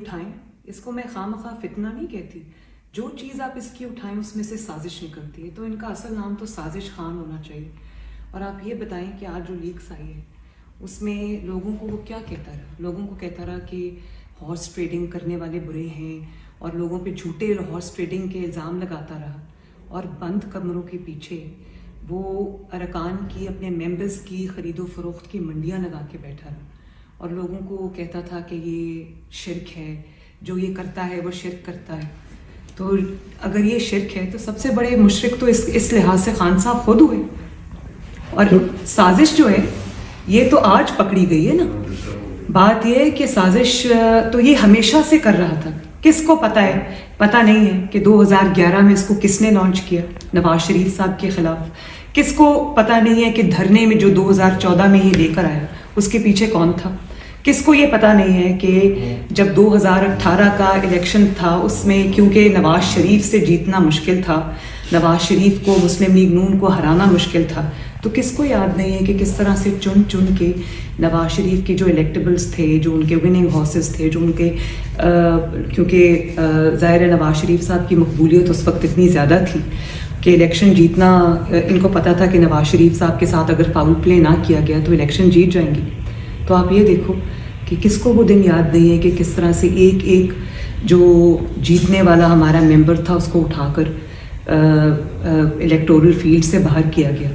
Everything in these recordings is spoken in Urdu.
اٹھائیں، اس کو میں خواہ فتنہ نہیں کہتی، جو چیز آپ اس کی اٹھائیں اس میں سے سازش نکلتی ہے، تو ان کا اصل نام تو سازش خان ہونا چاہیے۔ اور آپ یہ بتائیں کہ آج جو لیکس آئی ہے اس میں لوگوں کو وہ کیا کہتا رہا؟ لوگوں کو کہتا رہا کہ ہارس ٹریڈنگ کرنے والے برے ہیں، اور لوگوں پہ جھوٹے ہارس ٹریڈنگ کے الزام لگاتا رہا، اور بند کمروں کے پیچھے وہ ارکان کی، اپنے ممبرز کی خرید و فروخت کی منڈیاں لگا کے بیٹھا رہا، اور لوگوں کو کہتا تھا کہ یہ شرک ہے، جو یہ کرتا ہے وہ شرک کرتا ہے۔ تو اگر یہ شرک ہے تو سب سے بڑے مشرک تو اس لحاظ سے خان صاحب خود ہوئے، اور سازش جو ہے یہ تو آج پکڑی گئی ہے نا۔ بات یہ ہے کہ سازش تو یہ ہمیشہ سے کر رہا تھا، کس کو پتہ ہے؟ پتہ نہیں ہے کہ 2011 میں اس کو کس نے لانچ کیا نواز شریف صاحب کے خلاف، کس کو پتہ نہیں ہے کہ دھرنے میں جو 2014 میں یہ لے کر آیا اس کے پیچھے کون تھا، کس کو یہ پتہ نہیں ہے کہ جب 2018 کا الیکشن تھا اس میں کیونکہ نواز شریف سے جیتنا مشکل تھا، نواز شریف کو مسلم لیگ نون کو ہرانا مشکل تھا، تو کس کو یاد نہیں ہے کہ کس طرح سے چن چن کے نواز شریف کے جو الیکٹیبلز تھے، جو ان کے وننگ ہارسز تھے، جو ان کے کیونکہ ظاہر ہے نواز شریف صاحب کی مقبولیت اس وقت اتنی زیادہ تھی کہ الیکشن جیتنا، ان کو پتہ تھا کہ نواز شریف صاحب کے ساتھ اگر فاؤل پلے نہ کیا گیا تو الیکشن جیت جائیں گے۔ تو آپ یہ دیکھو کہ کس کو وہ دن یاد نہیں ہے کہ کس طرح سے ایک ایک جو جیتنے والا ہمارا ممبر تھا اس کو اٹھا کر الیکٹورل فیلڈ سے باہر کیا گیا،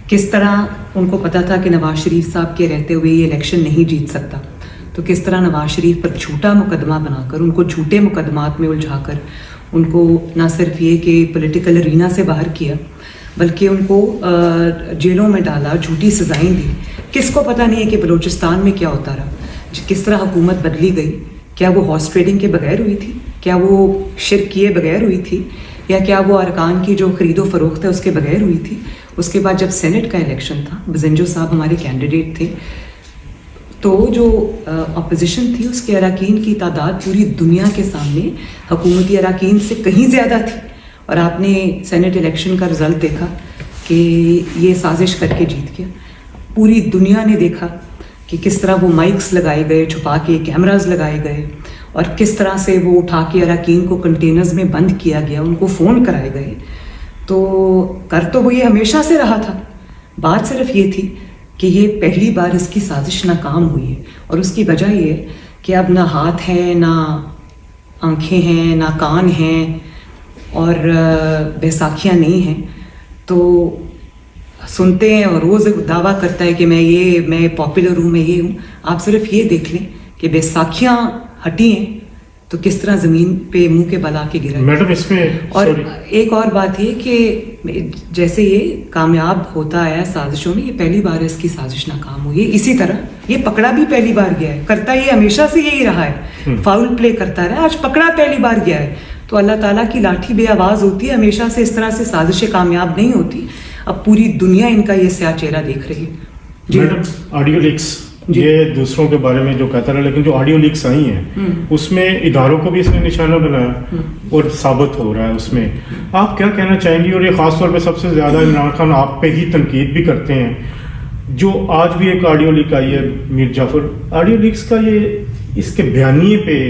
کس طرح ان کو پتہ تھا کہ نواز شریف صاحب کے رہتے ہوئے یہ الیکشن نہیں جیت سکتا، تو کس طرح نواز شریف پر جھوٹا مقدمہ بنا کر، ان کو جھوٹے مقدمات میں الجھا کر، ان کو نہ صرف یہ کہ پولیٹیکل ارینا سے باہر کیا بلکہ ان کو جیلوں میں ڈالا، جھوٹی سزائیں دی۔ کس کو پتہ نہیں ہے کہ بلوچستان میں کیا ہوتا رہا، کس طرح حکومت بدلی گئی، کیا وہ ہارس ٹریڈنگ کے بغیر ہوئی تھی، کیا وہ شرک کیے بغیر ہوئی تھی، یا کیا وہ ارکان کی جو خرید و فروخت ہے اس کے بغیر ہوئی تھی۔ اس کے بعد جب سینٹ کا الیکشن تھا، بزنجو صاحب ہمارے کینڈیڈیٹ تھے، تو جو اپوزیشن تھی اس کے اراکین کی تعداد پوری دنیا کے سامنے حکومتی اراکین سے کہیں زیادہ تھی، اور آپ نے سینٹ الیکشن کا رزلٹ دیکھا کہ یہ سازش کر کے جیت گیا۔ پوری دنیا نے دیکھا کہ کس طرح وہ مائکس لگائے گئے، چھپا کے کیمراز لگائے گئے، اور کس طرح سے وہ اٹھا کے اراکین کو کنٹینرز میں بند کیا گیا، ان کو فون کرائے گئے۔ تو کر تو وہ یہ ہمیشہ سے رہا تھا، بات صرف یہ تھی کہ یہ پہلی بار اس کی سازش ناکام ہوئی ہے، اور اس کی وجہ یہ ہے کہ اب نہ ہاتھ ہیں، نہ آنکھیں ہیں، نہ کان ہیں، اور بیساکھیاں نہیں ہیں، تو سنتے ہیں اور روز دعویٰ کرتا ہے کہ میں پاپولر ہوں، میں یہ ہوں۔ آپ صرف یہ دیکھ لیں کہ بیساکھیاں ہٹی ہیں تو کس طرح زمین پہ منہ کے بل آ کے گرا۔ میڈم اس میں اور ایک اور بات یہ کہ جیسے یہ کامیاب ہوتا ہے سازشوں میں، یہ پہلی بار اس کی سازش ناکام ہوئی ہے۔ اسی طرح یہ پکڑا بھی پہلی بار گیا ہے، کرتا یہ ہمیشہ سے یہی رہا ہے، فاؤل پلے کرتا رہا، آج پکڑا پہلی بار گیا ہے۔ تو اللہ تعالیٰ کی لاٹھی بے آواز ہوتی ہے، ہمیشہ سے اس طرح سے سازشیں کامیاب نہیں ہوتی۔ اب پوری دنیا ان کا یہ سیاہ چہرہ دیکھ رہی ہے۔ میڈم آڈیو لیکس یہ دوسروں کے بارے میں جو کہتا رہا، لیکن جو آڈیو لیکس آئی ہیں اس میں اداروں کو بھی اس نے نشانہ بنایا اور ثابت ہو رہا ہے۔ اس میں آپ کیا کہنا چاہیں گی؟ اور یہ خاص طور پہ سب سے زیادہ عمران خان آپ پہ ہی تنقید بھی کرتے ہیں، جو آج بھی ایک آڈیو لیک آئی ہے میر جعفر، آڈیو لیکس کا یہ اس کے بیانیے پہ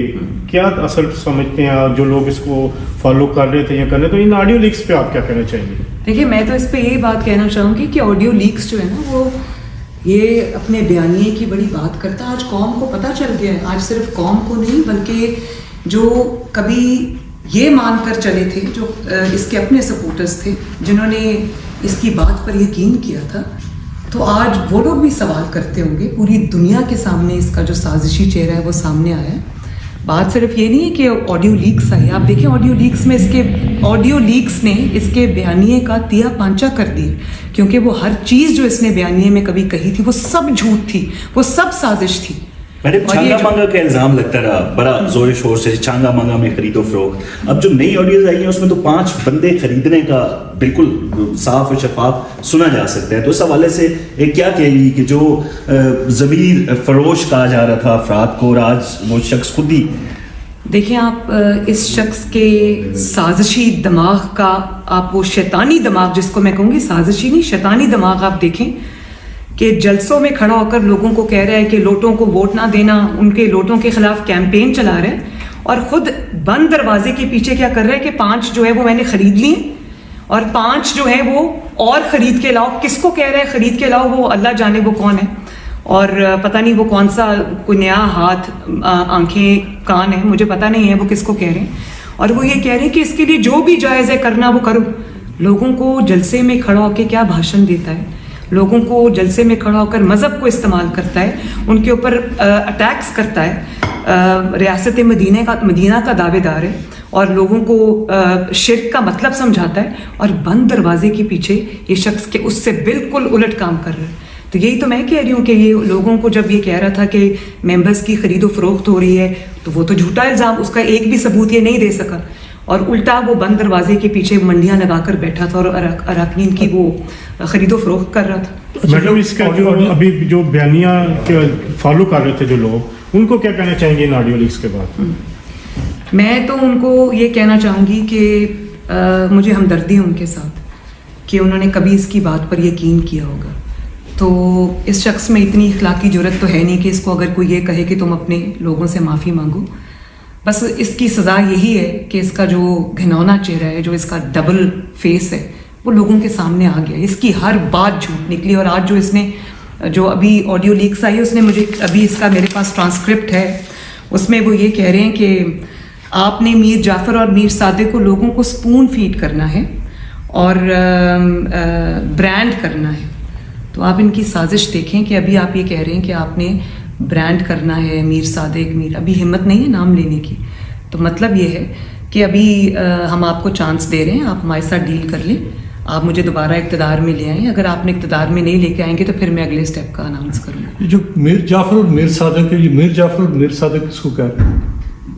کیا اثر سمجھتے ہیں آپ، جو لوگ اس کو فالو کر رہے تھے یا کر رہے، تو ان آڈیو لیکس پہ آپ کیا کہنا چاہیں گے؟ دیکھیے میں تو اس پہ یہی بات کہنا چاہوں گی کہ آڈیو لیکس جو ہے نا وہ یہ اپنے بیانیے کی بڑی بات کرتا ہے۔ آج قوم کو پتہ چل گیا ہے، آج صرف قوم کو نہیں بلکہ جو کبھی یہ مان کر چلے تھے، جو اس کے اپنے سپورٹرز تھے جنہوں نے اس کی بات پر یقین کیا تھا، تو آج وہ لوگ بھی سوال کرتے ہوں گے۔ پوری دنیا کے سامنے اس کا جو سازشی چہرہ ہے وہ سامنے آیا ہے۔ بات صرف یہ نہیں ہے کہ آڈیو لیکس آئی، آپ دیکھیں آڈیو لیکس میں آڈیو لیکس نے اس کے بیانیے کا تیا پانچا کر دیا، کیونکہ وہ ہر چیز جو اس نے بیانیے میں کبھی کہی تھی وہ سب جھوٹ تھی، وہ سب سازش تھی۔ چھانگا مانگا کا الزام لگتا رہا بڑا زور شور سے، چھانگا مانگا میں خرید و فروخت۔ اب جو نئی آڈیوز آئی ہیں اس میں تو 5 بندے خریدنے کا بالکل صاف و شفاف سنا جا سکتا ہے۔ تو اس حوالے سے ایک کیا کہے گی کہ جو ضمیر فروش کہا جا رہا تھا افراد کو، اور آج وہ شخص خود ہی، دیکھیں آپ اس شخص کے سازشی دماغ کا، آپ وہ شیطانی دماغ جس کو میں کہوں گی، سازشی نہیں شیطانی دماغ، آپ دیکھیں کہ جلسوں میں کھڑا ہو کر لوگوں کو کہہ رہا ہے کہ لوٹوں کو ووٹ نہ دینا، ان کے لوٹوں کے خلاف کیمپین چلا رہے ہیں، اور خود بند دروازے کے پیچھے کیا کر رہے ہیں کہ 5 جو ہے وہ میں نے خرید لیے اور 5 جو ہے وہ اور خرید کے لاؤ. کس کو کہہ رہے ہیں خرید کے لاؤ؟ وہ اللہ جانے وہ کون ہے, اور پتہ نہیں وہ کون سا کوئی نیا ہاتھ آنکھیں کان ہے, مجھے پتہ نہیں ہے وہ کس کو کہہ رہے ہیں. اور وہ یہ کہہ رہے ہیں کہ اس کے لیے جو بھی جائز ہے کرنا وہ کرو. لوگوں کو جلسے میں کھڑا ہو کے کیا بھاشن دیتا ہے, لوگوں کو جلسے میں کھڑا ہو کر مذہب کو استعمال کرتا ہے, ان کے اوپر اٹیکس کرتا ہے, ریاست مدینہ کا دعوے دار ہے اور لوگوں کو شرک کا مطلب سمجھاتا ہے, اور بند دروازے کے پیچھے یہ شخص کے اس سے بالکل الٹ کام کر رہا ہے. تو یہی تو میں کہہ رہی ہوں کہ یہ لوگوں کو جب یہ کہہ رہا تھا کہ ممبرز کی خرید و فروخت ہو رہی ہے تو وہ تو جھوٹا الزام, اس کا ایک بھی ثبوت یہ نہیں دے سکا, اور الٹا وہ بند دروازے کے پیچھے منڈیاں لگا کر بیٹھا تھا اور اراکین کی وہ خرید و فروخت کر رہا تھا. میڈم اس کا جو ابھی جو بیانیہ فالو کر رہے تھے جو لوگ, ان کو کیا کہنا چاہیں گے ان آڈیو لیکس کے بعد؟ میں تو ان کو یہ کہنا چاہوں گی کہ مجھے ہمدردی ہے ان کے ساتھ کہ انہوں نے کبھی اس کی بات پر یقین کیا ہوگا. تو اس شخص میں اتنی اخلاقی جرت تو ہے نہیں کہ اس کو اگر کوئی یہ کہے کہ تم اپنے لوگوں سے معافی مانگو. بس اس کی سزا یہی ہے کہ اس کا جو گھنونا چہرہ ہے, جو اس کا ڈبل فیس ہے, وہ لوگوں کے سامنے آ گیا. اس کی ہر بات جھوٹ نکلی, اور آج جو اس نے جو ابھی آڈیو لیکس آئی, اس نے مجھے ابھی اس کا میرے پاس ٹرانسکرپٹ ہے, اس میں وہ یہ کہہ رہے ہیں کہ آپ نے میر جعفر اور میر صادق کو لوگوں کو سپون فیڈ کرنا ہے اور برانڈ کرنا ہے. تو آپ ان کی سازش دیکھیں کہ ابھی آپ یہ کہہ رہے ہیں کہ آپ نے برانڈ کرنا ہے میر صادق, ابھی ہمت نہیں ہے نام لینے کی. تو مطلب یہ ہے کہ ابھی ہم آپ کو چانس دے رہے ہیں, آپ ہمارے ساتھ ڈیل کر لیں, آپ مجھے دوبارہ اقتدار میں لے آئیں. اگر آپ نے اقتدار میں نہیں لے کے آئیں گے تو پھر میں اگلے اسٹیپ کا اناؤنس کروں گا. جو میر جعفر اور میر صادق ہے, یہ میر جعفر اور میر صادق کس کو کہہ رہے ہیں؟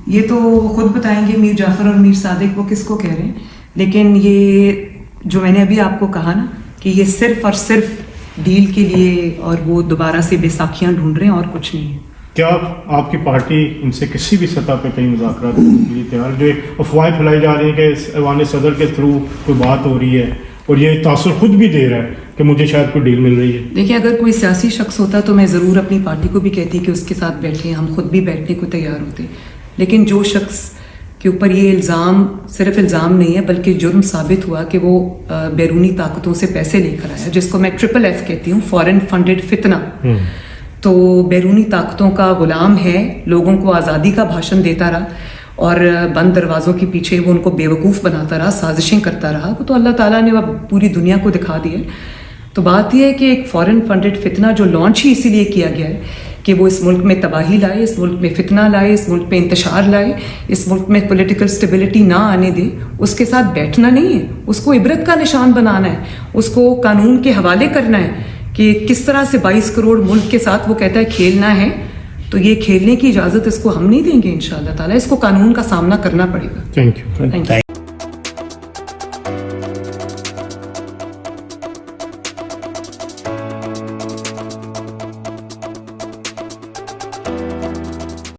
یہ تو خود بتائیں گے میر جعفر اور میر صادق وہ کس کو کہہ رہے ہیں. لیکن یہ جو میں نے ابھی آپ کو کہا نا کہ یہ صرف اور صرف ڈیل کے لیے, اور وہ دوبارہ سے بیساکھیاں ڈھونڈ رہے ہیں اور کچھ نہیں ہے. کیا آپ کی پارٹی ان سے کسی بھی سطح پہ کہیں مذاکرات کرنے کے لیے تیار؟ جو افواہیں پھیلائی جا رہی ہیں کہ ایوان صدر کے تھرو کوئی بات ہو رہی ہے, اور یہ تاثر خود بھی دے رہا ہے کہ مجھے شاید کوئی ڈیل مل رہی ہے. دیکھیں, اگر کوئی سیاسی شخص ہوتا تو میں ضرور اپنی پارٹی کو بھی کہتی کہ اس کے ساتھ بیٹھیں, ہم خود بھی بیٹھنے کو تیار ہوتے. لیکن جو شخص کے اوپر یہ الزام صرف الزام نہیں ہے بلکہ جرم ثابت ہوا کہ وہ بیرونی طاقتوں سے پیسے لے کر آیا, جس کو میں FFF کہتی ہوں, فورن فنڈڈ فتنہ. تو بیرونی طاقتوں کا غلام ہے, لوگوں کو آزادی کا بھاشن دیتا رہا اور بند دروازوں کے پیچھے وہ ان کو بیوقوف بناتا رہا, سازشیں کرتا رہا. وہ تو اللہ تعالیٰ نے اب پوری دنیا کو دکھا دیا. تو بات یہ ہے کہ ایک فورن فنڈڈ فتنہ جو لانچ ہی اسی لیے کیا گیا ہے کہ وہ اس ملک میں تباہی لائے, اس ملک میں فتنہ لائے, اس ملک میں انتشار لائے, اس ملک میں پولیٹیکل سٹیبلٹی نہ آنے دے, اس کے ساتھ بیٹھنا نہیں ہے, اس کو عبرت کا نشان بنانا ہے, اس کو قانون کے حوالے کرنا ہے کہ کس طرح سے 22 کروڑ ملک کے ساتھ وہ کہتا ہے کھیلنا ہے. تو یہ کھیلنے کی اجازت اس کو ہم نہیں دیں گے انشاءاللہ تعالیٰ, اس کو قانون کا سامنا کرنا پڑے گا. Thank you.